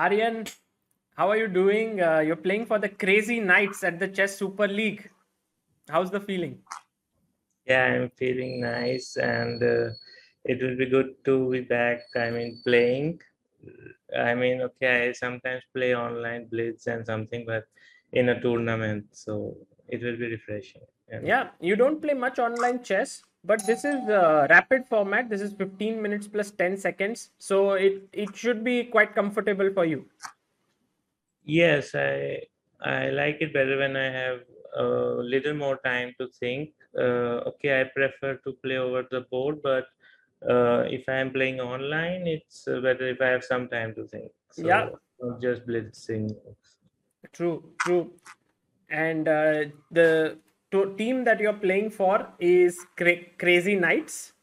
Aryan, how are you doing? You're playing for the Krazy Knights at the Chess Super League. How's the feeling? Yeah, I'm feeling nice, and it will be good to be back. I mean, playing. Okay, I sometimes play online blitz and something, but in a tournament, so it will be refreshing. And Yeah, you don't play much online chess, but this is rapid format. This is 15 minutes plus 10 seconds. So it should be quite comfortable for you. yes, I like it better when I have a little more time to think. Okay, I prefer to play over the board, but if I am playing online, it's better if I have some time to think. Yeah, So not just blitzing. true. And the team that you're playing for is Krazy Knights.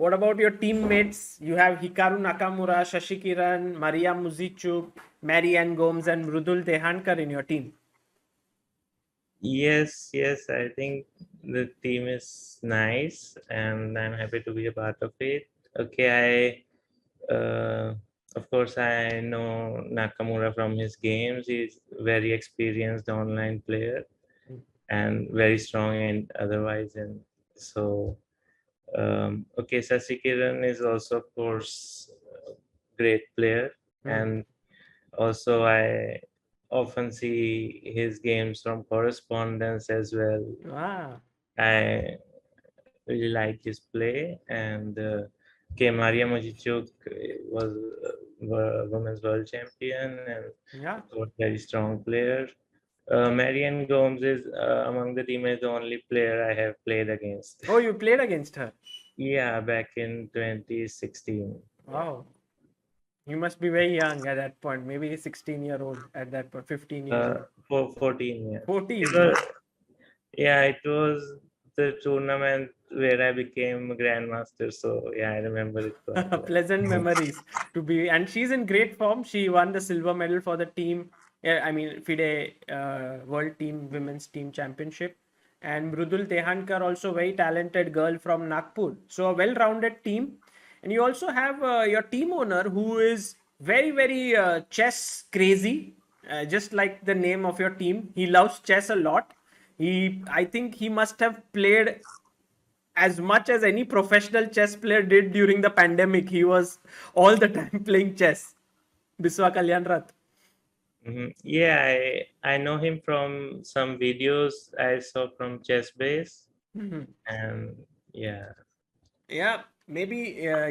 What about your teammates? You have Hikaru Nakamura, Shashi Kiran, Maria Muzichuk, Marianne Gomes, and Mrudul Dehankar in your team. Yes, I think the team is nice, and I'm happy to be a part of it. Okay, of course, I know Nakamura from his games. He's very experienced online player and very strong and otherwise. And so, okay, Sasikiran is also, of course, a great player, Hmm. and also I often see his games from correspondence as well. Ah, I really like his play, and Maria Mojichuk was women's world champion and yeah. of course very strong player. Marianne Gomes is among the teammates the only player I have played against. Oh, you played against her. Yeah, back in 2016. Yeah. Wow. You must be very young at that point. Maybe 16-year-old at that point, 15 years old. For 14 years. It 14. was, Wow. yeah, it was the tournament where I became a grandmaster. So yeah, I remember it quite Pleasant well. memories to be, and she's in great form. She won the silver medal for the team. Yeah, I mean FIDE World Team Women's Team Championship, and Mrudul Tehankar also very talented girl from Nagpur. So a well-rounded team, and you also have your team owner who is very chess crazy, just like the name of your team. He loves chess a lot. I think he must have played as much as any professional chess player did during the pandemic. He was all the time playing chess. Biswa Kalyan Rath. Yeah, I know him from some videos I saw from ChessBase, Mhm. and yeah. Yeah, maybe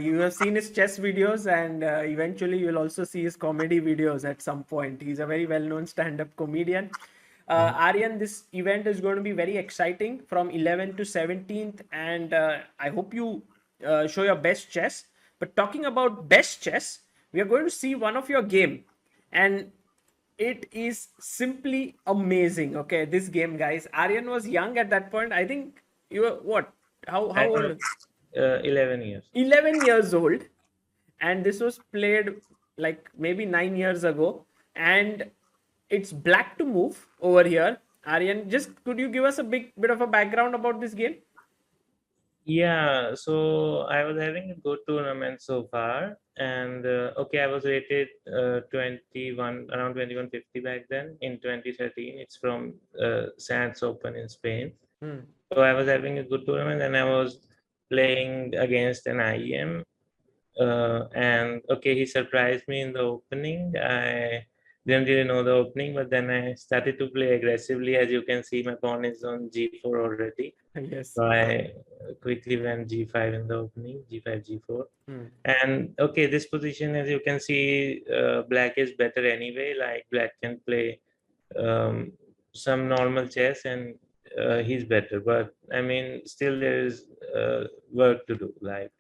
you have seen his chess videos, and eventually you'll also see his comedy videos at some point. He's a very well-known stand-up comedian. Mhm. Aryan, this event is going to be very exciting from 11th to 17th, and I hope you show your best chess. But talking about best chess, we are going to see one of your game, and it is simply amazing. Okay, this game, guys. Aryan was young at that point. I think you were what? How I was old? 11 years. 11 years old, and this was played like maybe 9 years ago, and it's black to move over here. Aryan, just could you give us a big bit of a background about this game? Yeah, so I was having a good tournament so far, and okay, I was rated 21, around 2150 back then in 2013. It's from Sands Open in Spain. Hmm. So I was having a good tournament, and I was playing against an IEM. And okay, he surprised me in the opening. I didn't really know the opening, but then I started to play aggressively. As you can see, my pawn is on g4 already. Yes. So I quickly went g5 in the opening, g5, g4. Hmm. And okay, this position, as you can see, black is better anyway. Like black can play um, some normal chess, and he's better. But I mean, still there is work to do. Like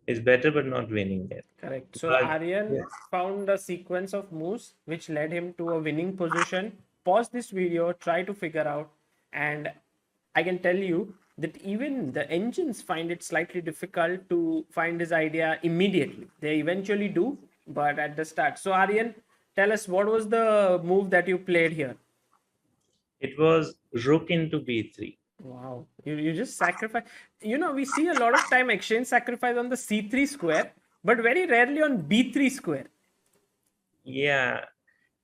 it's better, but not winning yet. Correct. So But Aryan yes, found a sequence of moves which led him to a winning position. Pause this video, try to figure out, and I can tell you that even the engines find it slightly difficult to find his idea immediately. They eventually do, but at the start. So Aryan, tell us what was the move that you played here? it was rook into b3. Wow. You just sacrifice. We see a lot of time exchange sacrifice on the c3 square, but very rarely on b3 square. Yeah.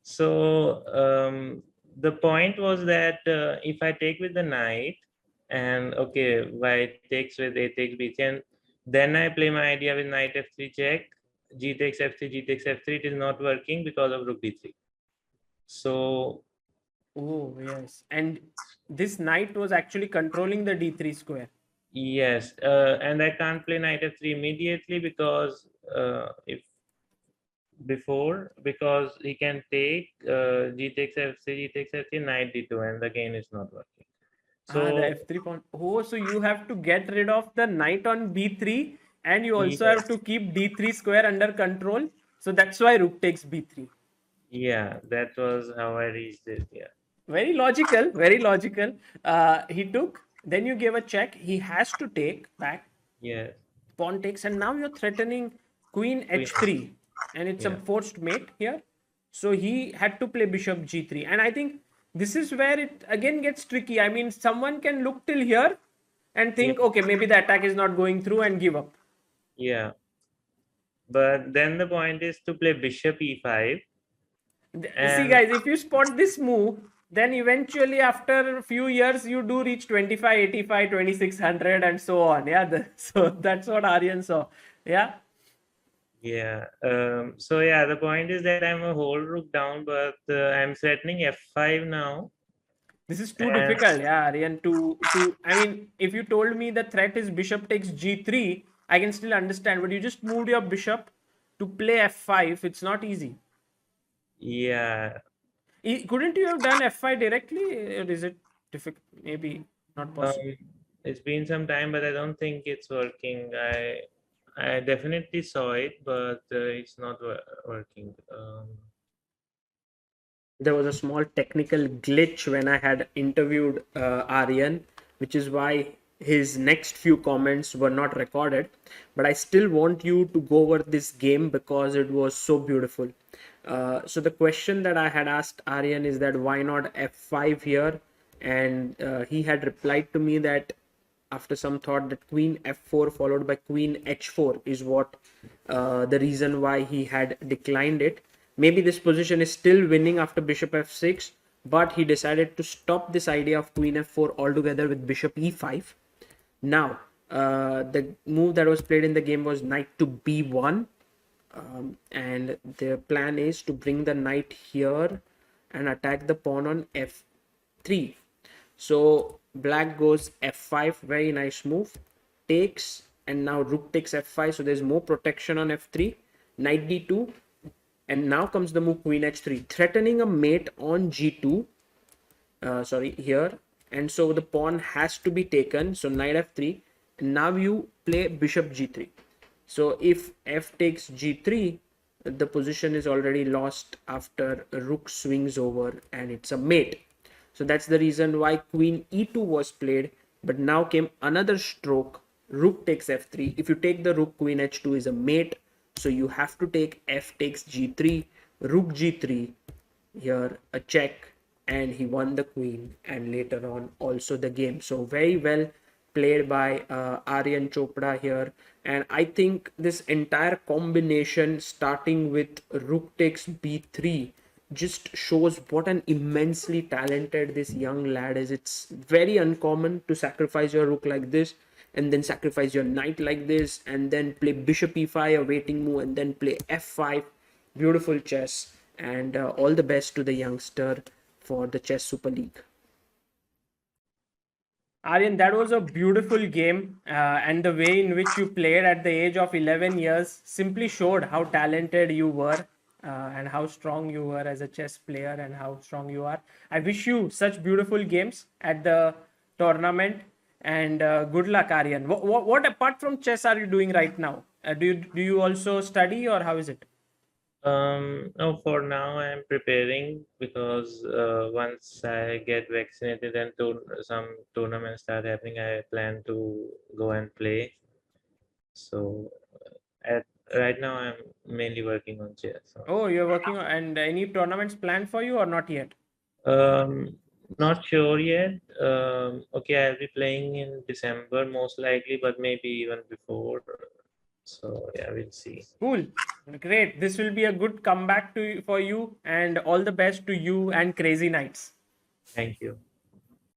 So the point was that if I take with the knight, and okay, white takes with a takes b3, and then I play my idea with knight f3 check, g takes f3, g takes f3. It is not working because of rook d3. So Oh, yes. And this knight was actually controlling the d3 square. yes, and I can't play knight f3 immediately because if before because he can take g takes f3, g takes f3, knight d2, and the game is not working. Ah, the So f3 pawn. Oh, so you have to get rid of the knight on b3, and you also have to yes, keep d3 square under control. So that's why rook takes b3. yeah, that was how I reached it. Yeah, Very logical, very logical. He took, then you gave a check. He has to take back. yes, Pawn takes, and now you're threatening queen queen. h3, and it's a Yeah, forced mate here. So he had to play bishop g3, and I think this is where it again gets tricky. I mean, someone can look till here and yeah, think, okay, maybe the attack is not going through, and give up. yeah. But then the point is to play bishop e5, See, and guys, if you spot this move, then eventually after a few years you do reach 25, 85, 2600, and so on. Yeah, so that's what Aryan saw. Yeah. yeah. So yeah, the point is that I'm a whole rook down, but I'm threatening f5 now, This is too and difficult, yeah, Aryan. To I mean, if you told me the threat is bishop takes g3, I can still understand. But you just moved your bishop to play f5. It's not easy. yeah. Couldn't you have done f5 directly? Or is it difficult? Maybe not possible. Um, it's been some time, but I don't think it's working. I definitely saw it, but it's not working. There was a small technical glitch when I had interviewed Aryan, which is why his next few comments were not recorded. But I still want you to go over this game because it was so beautiful. So the question that I had asked Aryan is that why not f5 here, and he had replied to me that after some thought that queen f4 followed by queen h4 is what the reason why he had declined it. Maybe this position is still winning after bishop f6, but he decided to stop this idea of queen f4 altogether with bishop e5. Now the move that was played in the game was knight to b1, and the plan is to bring the knight here and attack the pawn on f3. So black goes f5, very nice move, takes, and now rook takes f5, so there's more protection on f3, knight d2, and now comes the move queen h3, threatening a mate on g2, sorry, here, and so the pawn has to be taken, so knight f3, and now you play bishop g3. So if f takes g3, the position is already lost after rook swings over and it's a mate. So that's the reason why queen e2 was played, but now came another stroke, rook takes f3. If you take the rook, queen h2 is a mate, so you have to take f takes g3, rook g3, here a check, and he won the queen and later on also the game. So very well played by Aryan Chopra here, and I think this entire combination starting with rook takes b3 just shows what an immensely talented this young lad is. It's very uncommon to sacrifice your rook like this and then sacrifice your knight like this and then play bishop e5, a waiting move, and then play f5. Beautiful chess, and all the best to the youngster for the Chess Super League. Aryan, that was a beautiful game, and the way in which you played at the age of 11 years simply showed how talented you were, and how strong you were as a chess player, and how strong you are. I wish you such beautiful games at the tournament, and good luck, Aryan. What apart from chess are you doing right now? Do you also study, or how is it? No, for now I'm preparing because once I get vaccinated and some tournaments start happening, I plan to go and play. So at right now I'm mainly working on chess. Oh, you're working on, and any tournaments planned for you or not yet? Um, Not sure yet. Okay, I'll be playing in December most likely, but maybe even before. So yeah, we'll see. Cool. Great. This will be a good comeback for you, and all the best to you and Crazy Knights. Thank you.